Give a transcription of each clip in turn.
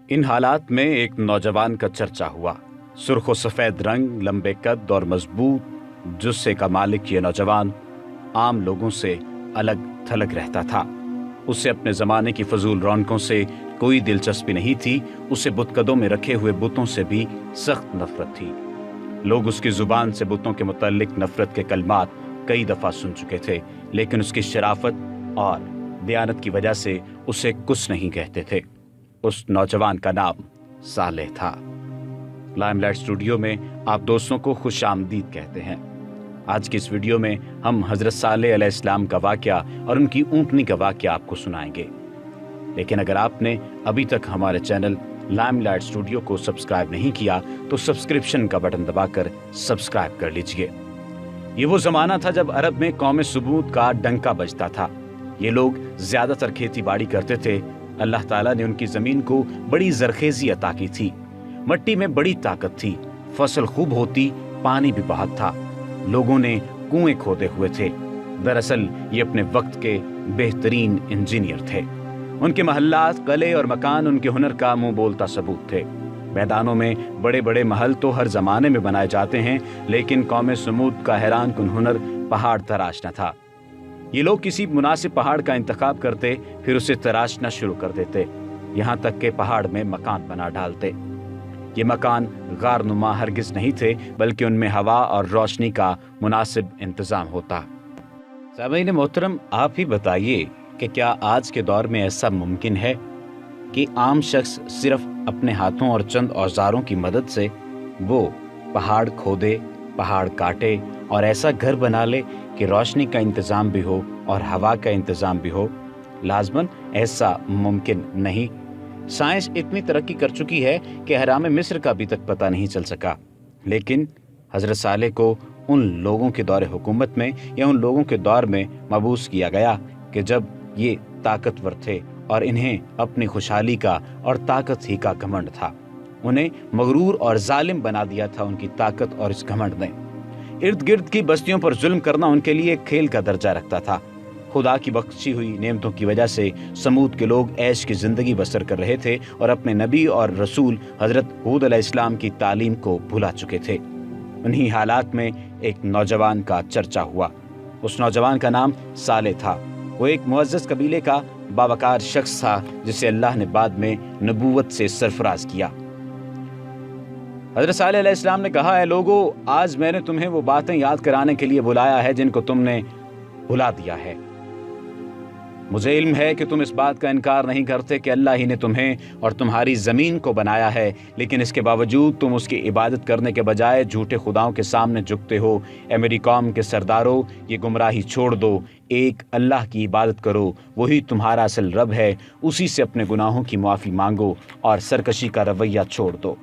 इन हालात में एक नौजवान का चर्चा हुआ। सुर्ख और सफेद रंग, लंबे कद और मजबूत जुस्से का मालिक ये नौजवान आम लोगों से अलग थलग रहता था। उसे अपने जमाने की फजूल रौनकों से कोई दिलचस्पी नहीं थी। उसे बुतकदों में रखे हुए बुतों से भी सख्त नफरत थी। लोग उसकी जुबान से बुतों के मुताल्लिक नफरत के कलमात कई दफा सुन चुके थे, लेकिन उसकी शराफत और दयानत की वजह से उसे कुछ नहीं कहते थे। उस नौजवान का नाम सालेह था। लाइमलाइट स्टूडियो में आप दोस्तों को खुश आमदीद कहते हैं। आज की इस वीडियो में हम हजरत सालेह अलैहिस्सलाम का वाकया और उनकी ऊँटनी का वाकया आपको सुनाएंगे। लेकिन अगर आपने अभी तक हमारे चैनल लाइमलाइट स्टूडियो को सब्सक्राइब नहीं किया तो सब्सक्रिप्शन का बटन दबाकर सब्सक्राइब कर लीजिए। ये वो जमाना था जब अरब में कौम सबूत का डंका बजता था। ये लोग ज्यादातर खेती बाड़ी करते थे। अल्लाह ताला ने उनकी जमीन को बड़ी जरखेजी अता की थी। मिट्टी में बड़ी ताकत थी, फसल खूब होती, पानी भी बहुत था। लोगों ने कुएं खोदे हुए थे। दरअसल ये अपने वक्त के बेहतरीन इंजीनियर थे। उनके महल्लात, कले और मकान उनके हुनर का मुंह बोलता सबूत थे। मैदानों में बड़े बड़े महल तो हर जमाने में बनाए जाते हैं, लेकिन कौम समूद का हैरान कुन हुनर पहाड़ तराशना था। ये लोग किसी मुनासिब पहाड़ का इंतखाब करते, फिर उसे तराशना शुरू कर देते, यहाँ तक के पहाड़ में मकान बना डालते। ये मकान गारनुमा हरगिज नहीं थे, बल्कि उनमें हवा और रोशनी का मुनासिब इंतजाम होता। सामीन मोहतरम, आप ही बताइए कि क्या आज के दौर में ऐसा मुमकिन है कि आम शख्स सिर्फ अपने हाथों और चंद औजारों की मदद से वो पहाड़ खोदे, पहाड़ काटे और ऐसा घर बना ले कि रोशनी का इंतजाम भी हो और हवा का इंतजाम भी हो? लाजमन ऐसा मुमकिन नहीं। साइंस इतनी तरक्की कर चुकी है कि हराम मिस्र का अभी तक पता नहीं चल सका। लेकिन हजरत सालेह को उन लोगों के दौर हुकूमत में या उन लोगों के दौर में मबूस किया गया कि जब ये ताकतवर थे और इन्हें अपनी खुशहाली का और ताकत ही का घमंड था। उन्हें मगरूर और जालिम बना दिया था उनकी ताकत और इस घमंड ने। इर्द गिर्द की बस्तियों पर जुल्म करना उनके लिए एक खेल का दर्जा रखता था। खुदा की बख्शी हुई नेमतों की वजह से समूद के लोग ऐश की जिंदगी बसर कर रहे थे और अपने नबी और रसूल हजरत हूद अलैहिस्सलाम की तालीम को भुला चुके थे। उन्हीं हालात में एक नौजवान का चर्चा हुआ। उस नौजवान का नाम सालेह था। वो एक मुअज़्ज़ज़ कबीले का बावकार शख्स था जिसे अल्लाह ने बाद में नबूवत से सरफराज किया। हज़रत सालेह अलैहिस्सलाम ने कहा, है लोगों, आज मैंने तुम्हें वो बातें याद कराने के लिए बुलाया है जिनको तुमने भुला दिया है। मुझे इल्म है कि तुम इस बात का इनकार नहीं करते कि अल्लाह ही ने तुम्हें और तुम्हारी ज़मीन को बनाया है, लेकिन इसके बावजूद तुम उसकी इबादत करने के बजाय झूठे खुदाओं के सामने झुकते हो। ए मेरी कौम के सरदारों, ये गुमराही छोड़ दो, एक अल्लाह की इबादत करो, वही तुम्हारा असल रब है। उसी से अपने गुनाहों की माफ़ी मांगो और सरकशी का रवैया छोड़ दो।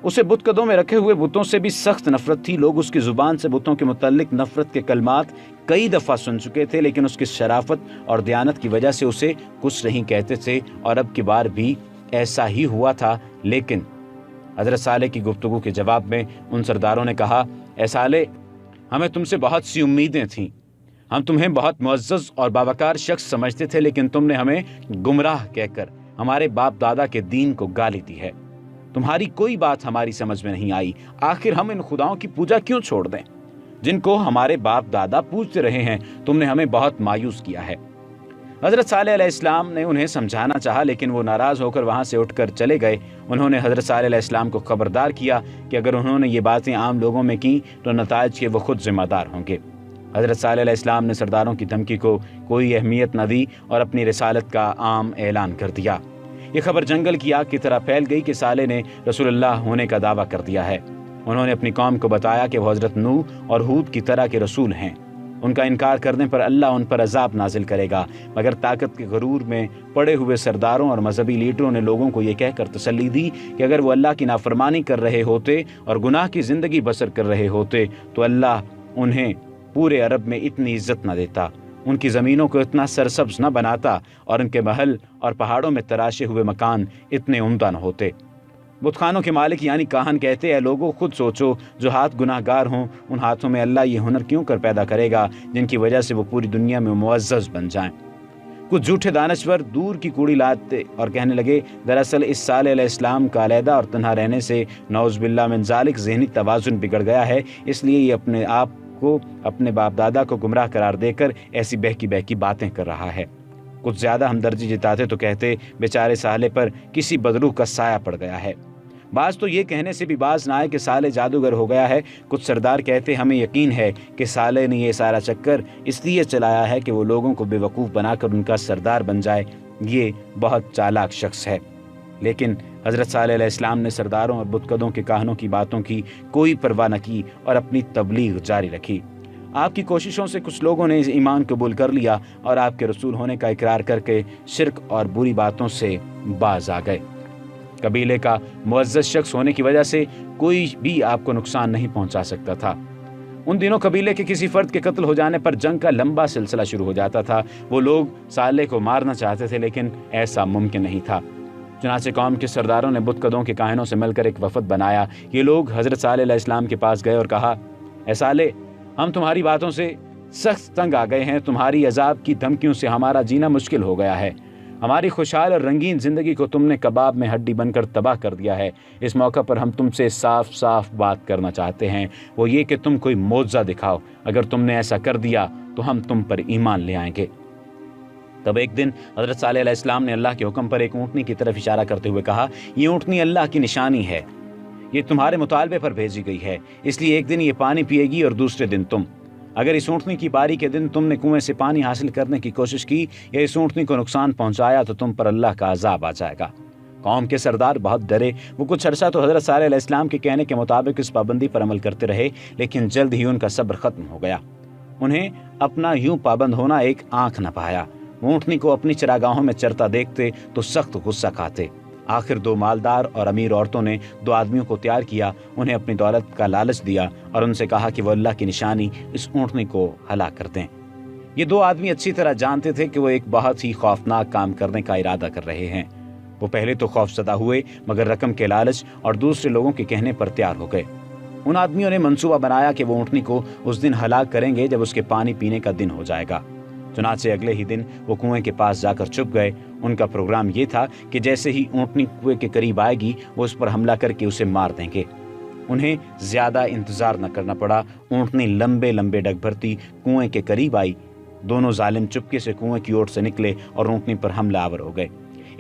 उसे बुतकदों में रखे हुए बुतों से भी सख्त नफरत थी। लोग उसकी जुबान से बुतों के मुताल्लिक नफरत के कलमात कई दफ़ा सुन चुके थे, लेकिन उसकी शराफत और दयानत की वजह से उसे कुछ नहीं कहते थे। और अब की बार भी ऐसा ही हुआ था। लेकिन हज़रत सालेह की गुफ्तगू के जवाब में उन सरदारों ने कहा, ए सालेह, हमें तुमसे बहुत सी उम्मीदें थीं। हम तुम्हें बहुत मुअज़्ज़ज़ और बावकार शख्स समझते थे, लेकिन तुमने हमें गुमराह कहकर हमारे बाप दादा के दीन को गाली दी है। तुम्हारी कोई बात हमारी समझ में नहीं आई। आखिर हम इन खुदाओं की पूजा क्यों छोड़ दें जिनको हमारे बाप दादा पूजते रहे हैं? तुमने हमें बहुत मायूस किया है। हजरत सालेह अलैहिस्सलाम ने उन्हें समझाना चाहा, लेकिन वो नाराज होकर वहां से उठकर चले गए। उन्होंने हजरत सालेह अलैहिस्सलाम को खबरदार किया कि अगर उन्होंने ये बातें आम लोगों में की तो नताइज के वो खुद जिम्मेदार होंगे। हजरत सालेह अलैहिस्सलाम ने सरदारों की धमकी को कोई अहमियत न दी और अपनी रिसालत का आम ऐलान कर दिया। ये खबर जंगल की आग की तरह फैल गई कि सालेह ने रसूलुल्लाह होने का दावा कर दिया है। उन्होंने अपनी कौम को बताया कि वो हजरत नूह और हूद की तरह के रसूल हैं। उनका इनकार करने पर अल्लाह उन पर अजाब नाजिल करेगा। मगर ताकत के गरूर में पड़े हुए सरदारों और मजहबी लीडरों ने लोगों को ये कहकर तसल्ली दी कि अगर वो अल्लाह की नाफरमानी कर रहे होते और गुनाह की जिंदगी बसर कर रहे होते तो अल्लाह उन्हें पूरे अरब में इतनी इज्जत न देता, उनकी ज़मीनों को इतना सरसब्ज न बनाता और उनके महल और पहाड़ों में तराशे हुए मकान इतने उम्दा न होते। बुतखानों के मालिक यानी काहन कहते हैं, लोगों खुद सोचो, जो हाथ गुनाहगार हों उन हाथों में अल्लाह ये हुनर क्यों कर पैदा करेगा जिनकी वजह से वो पूरी दुनिया में मुअज़्ज़ज़ बन जाएं। कुछ झूठे दानश्वर दूर की कूड़ी लाते और कहने लगे, दरअसल इस साले अलैहिस्सलाम का अलहदा और तन्हा रहने से नौज़ बिल्लाह मिन ज़ालिक ज़हनी तवाज़ुन बिगड़ गया है, इसलिए ये अपने आप को अपने बाप दादा को गुमराह करार देकर ऐसी बहकी बहकी बातें कर रहा है। कुछ ज़्यादा हमदर्दी जताते तो कहते, बेचारे साले पर किसी बदरूह का साया पड़ गया है। बाज तो ये कहने से भी बाज ना आए कि साले जादूगर हो गया है। कुछ सरदार कहते, हमें यकीन है कि साले ने ये सारा चक्कर इसलिए चलाया है कि वो लोगों को बेवकूफ़ बनाकर उनका सरदार बन जाए। ये बहुत चालाक शख्स है। लेकिन हज़रत सालेह अलैहिस्सलाम ने सरदारों और बुतकदों के काहनों की बातों की कोई परवाह न की और अपनी तबलीग जारी रखी। आपकी कोशिशों से कुछ लोगों ने ईमान कबूल कर लिया और आपके रसूल होने का इकरार करके शिरक और बुरी बातों से बाज आ गए। कबीले का मुअज़्ज़ज़ शख्स होने की वजह से कोई भी आपको नुकसान नहीं पहुंचा सकता था। उन दिनों कबीले के किसी फर्द के कत्ल हो जाने पर जंग का लंबा सिलसिला शुरू हो जाता था। वो लोग साले को मारना चाहते थे, लेकिन ऐसा मुमकिन नहीं था। चुनांचे कौम के सरदारों ने बुतकदों के काहिनों से मिलकर एक वफद बनाया। ये लोग हज़रत सालेह अलैहिस्सलाम के पास गए और कहा, ऐ साले, हम तुम्हारी बातों से सख्त तंग आ गए हैं। तुम्हारी अजाब की धमकियों से हमारा जीना मुश्किल हो गया है। हमारी खुशहाल और रंगीन ज़िंदगी को तुमने कबाब में हड्डी बनकर तबाह कर दिया है। इस मौका पर हम तुमसे साफ साफ बात करना चाहते हैं, वो ये कि तुम कोई मोज़ा दिखाओ। अगर तुमने ऐसा कर दिया तो हम तुम पर ईमान ले आएंगे। तब एक दिन हज़रत सालेह अलैहिस्सलाम ने अल्लाह के हुक्म पर एक ऊँटनी की तरफ इशारा करते हुए कहा, ये ऊँटनी अल्लाह की निशानी है, ये तुम्हारे मुतालबे पर भेजी गई है, इसलिए एक दिन ये पानी पिएगी और दूसरे दिन तुम। अगर इस ऊँटनी की बारी के दिन तुमने कुएं से पानी हासिल करने की कोशिश की या इस ऊँटनी को नुकसान पहुंचाया तो तुम पर अल्लाह का अजाब आ जाएगा। कौम के सरदार बहुत डरे। वो कुछ अरसा तो हज़रत सालेह अलैहिस्सलाम के कहने के मुताबिक इस पाबंदी पर अमल करते रहे, लेकिन जल्द ही उनका सब्र खत्म हो गया। उन्हें अपना यूं पाबंद होना एक आंख न पाया। ऊँटनी को अपनी चरागाहों में चरता देखते तो सख्त गुस्सा खाते। आखिर दो मालदार और अमीर औरतों ने दो आदमियों को तैयार किया, उन्हें अपनी दौलत का लालच दिया और उनसे कहा कि वो अल्लाह की निशानी इस ऊँटनी को हलाक कर दें। ये दो आदमी अच्छी तरह जानते थे कि वो एक बहुत ही खौफनाक काम करने का इरादा कर रहे हैं। वो पहले तो खौफज़दा हुए, मगर रकम के लालच और दूसरे लोगों के कहने पर तैयार हो गए। उन आदमियों ने मंसूबा बनाया कि वो ऊँटनी को उस दिन हलाक करेंगे जब उसके पानी पीने का दिन हो जाएगा। चुनांचे अगले ही दिन वो कुएं के पास जाकर छुप गए। उनका प्रोग्राम ये था कि जैसे ही ऊँटनी कुएं के करीब आएगी वो उस पर हमला करके उसे मार देंगे। उन्हें ज्यादा इंतजार न करना पड़ा। ऊँटनी लंबे लंबे डग भरती कुएं के करीब आई। दोनों जालिम चुपके से कुएं की ओर से निकले और ऊँटनी पर हमलावर हो गए।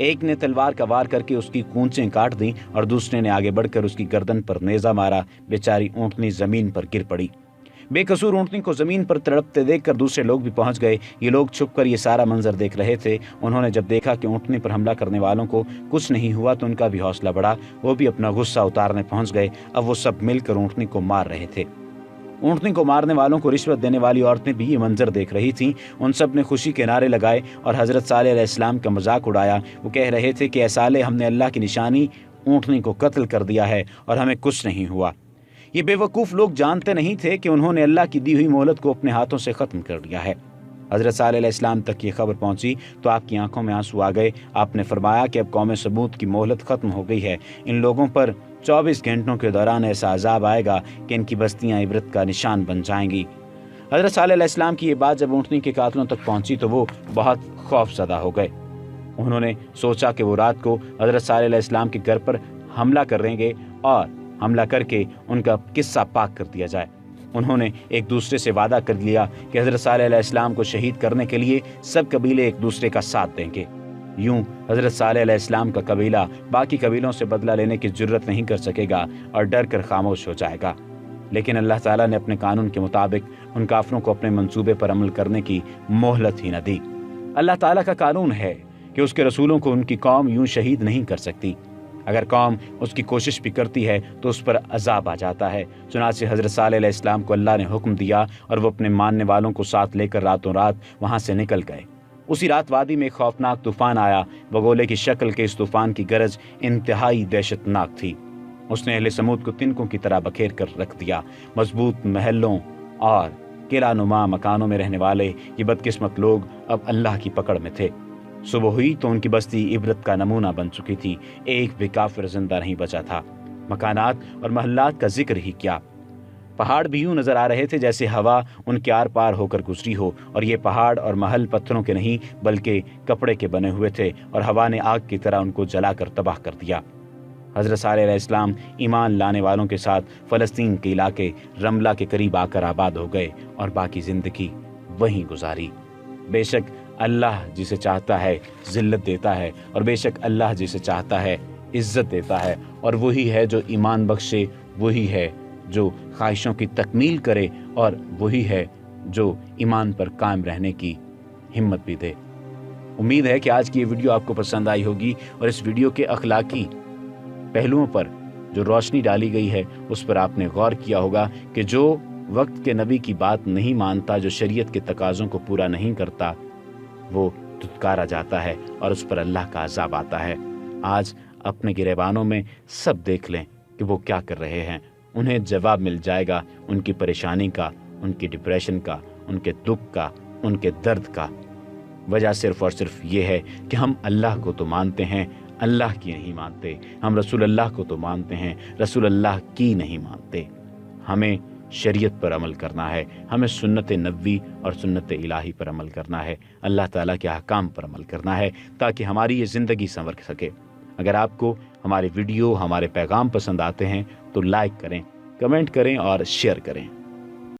एक ने तलवार का वार करके उसकी कूंचें काट दी और दूसरे ने आगे बढ़कर उसकी गर्दन पर नेजा मारा। बेचारी ऊँटनी जमीन पर गिर पड़ी। बेकसूर ऊँटनी को जमीन पर तड़पते देखकर दूसरे लोग भी पहुंच गए। ये लोग छुपकर ये सारा मंजर देख रहे थे। उन्होंने जब देखा कि ऊँटनी पर हमला करने वालों को कुछ नहीं हुआ तो उनका भी हौसला बढ़ा। वो भी अपना गुस्सा उतारने पहुंच गए। अब वो सब मिलकर ऊँटनी को मार रहे थे। ऊँटनी को मारने वालों को रिश्वत देने वाली औरतें भी ये मंजर देख रही थीं। उन सब ने खुशी के नारे लगाए और हज़रत सालेह अलैहिस्सलाम का मजाक उड़ाया। वो कह रहे थे कि ऐ साले, हमने अल्लाह की निशानी ऊँटनी को कत्ल कर दिया है और हमें कुछ नहीं हुआ। ये बेवकूफ़ लोग जानते नहीं थे कि उन्होंने अल्लाह की दी हुई मोहलत को अपने हाथों से ख़त्म कर दिया है। हज़रत सालेह अलैहिस्सलाम तक ये खबर पहुंची तो आपकी आंखों में आंसू आ गए। आपने फरमाया कि अब कौम सबूत की मोहलत ख़त्म हो गई है। इन लोगों पर 24 घंटों के दौरान ऐसा अजाब आएगा कि इनकी बस्तियां इबरत का निशान बन जाएंगी। हज़रत सालेह अलैहिस्सलाम की ये बात जब ऊँटनी के कातलों तक पहुंची तो वो बहुत खौफज़दा हो गए। उन्होंने सोचा कि वो रात को हज़रत सालेह अलैहिस्सलाम के घर पर हमला करेंगे और हमला करके उनका किस्सा पाक कर दिया जाए। उन्होंने एक दूसरे से वादा कर लिया कि हज़रत सालेह अलैहिस्सलाम को शहीद करने के लिए सब कबीले एक दूसरे का साथ देंगे। यूं हज़रत सालेह अलैहिस्सलाम का कबीला बाकी कबीलों से बदला लेने की जुर्रत नहीं कर सकेगा और डर कर खामोश हो जाएगा। लेकिन अल्लाह ताला ने अपने कानून के मुताबिक उन काफिरों को अपने मंसूबे पर अमल करने की मोहलत ही न दी। अल्लाह ताला का कानून है कि उसके रसूलों को उनकी कौम यूं शहीद नहीं कर सकती। अगर कौम उसकी कोशिश भी करती है तो उस पर अजाब आ जाता है। चुनांचे हज़रत सालेह अलैहिस्सलाम को अल्लाह ने हुक्म दिया और वो अपने मानने वालों को साथ लेकर रातों रात वहाँ से निकल गए। उसी रात वादी में एक खौफनाक तूफान आया। बगोले की शक्ल के इस तूफान की गरज इंतहाई दहशतनाक थी। उसने अहले समूद को तिनकों की तरह बखेर कर रख दिया। मजबूत महलों और किला नुमा मकानों में रहने वाले ये बदकिस्मत लोग अब अल्लाह की पकड़ में थे। सुबह हुई तो उनकी बस्ती इबरत का नमूना बन चुकी थी। एक भी काफिर जिंदा नहीं बचा था। मकानात और महल्लात का जिक्र ही क्या। पहाड़ भी यूं नजर आ रहे थे जैसे हवा उनके आर पार होकर गुजरी हो, और ये पहाड़ और महल पत्थरों के नहीं बल्कि कपड़े के बने हुए थे, और हवा ने आग की तरह उनको जलाकर तबाह कर दिया। हज़रत सालेह अलैहिस्सलाम ईमान लाने वालों के साथ फ़लस्तीन के इलाके रमला के करीब आकर आबाद हो गए और बाकी ज़िंदगी वहीं गुजारी। बेशक अल्लाह जिसे चाहता है ज़िल्लत देता है, और बेशक अल्लाह जिसे चाहता है इज़्ज़त देता है, और वही है जो ईमान बख्शे, वही है जो ख्वाहिशों की तकमील करे, और वही है जो ईमान पर कायम रहने की हिम्मत भी दे। उम्मीद है कि आज की ये वीडियो आपको पसंद आई होगी, और इस वीडियो के अखलाकी पहलुओं पर जो रोशनी डाली गई है उस पर आपने गौर किया होगा कि जो वक्त के नबी की बात नहीं मानता, जो शरीयत के तकाज़ों को पूरा नहीं करता, वो धुतकारा जाता है और उस पर अल्लाह का अज़ाब आता है। आज अपने गिरेबानों में सब देख लें कि वो क्या कर रहे हैं। उन्हें जवाब मिल जाएगा उनकी परेशानी का, उनकी डिप्रेशन का, उनके दुख का, उनके दर्द का। वजह सिर्फ़ और सिर्फ ये है कि हम अल्लाह को तो मानते हैं, अल्लाह की नहीं मानते। हम रसूल अल्लाह को तो मानते हैं, रसूल अल्लाह की नहीं मानते। हमें शरीयत पर अमल करना है, हमें सुन्नत नबवी और सुन्नत इलाही पर अमल करना है, अल्लाह ताला के अहकाम पर अमल करना है, ताकि हमारी ये ज़िंदगी संवर सके। अगर आपको हमारे वीडियो, हमारे पैगाम पसंद आते हैं तो लाइक करें, कमेंट करें और शेयर करें।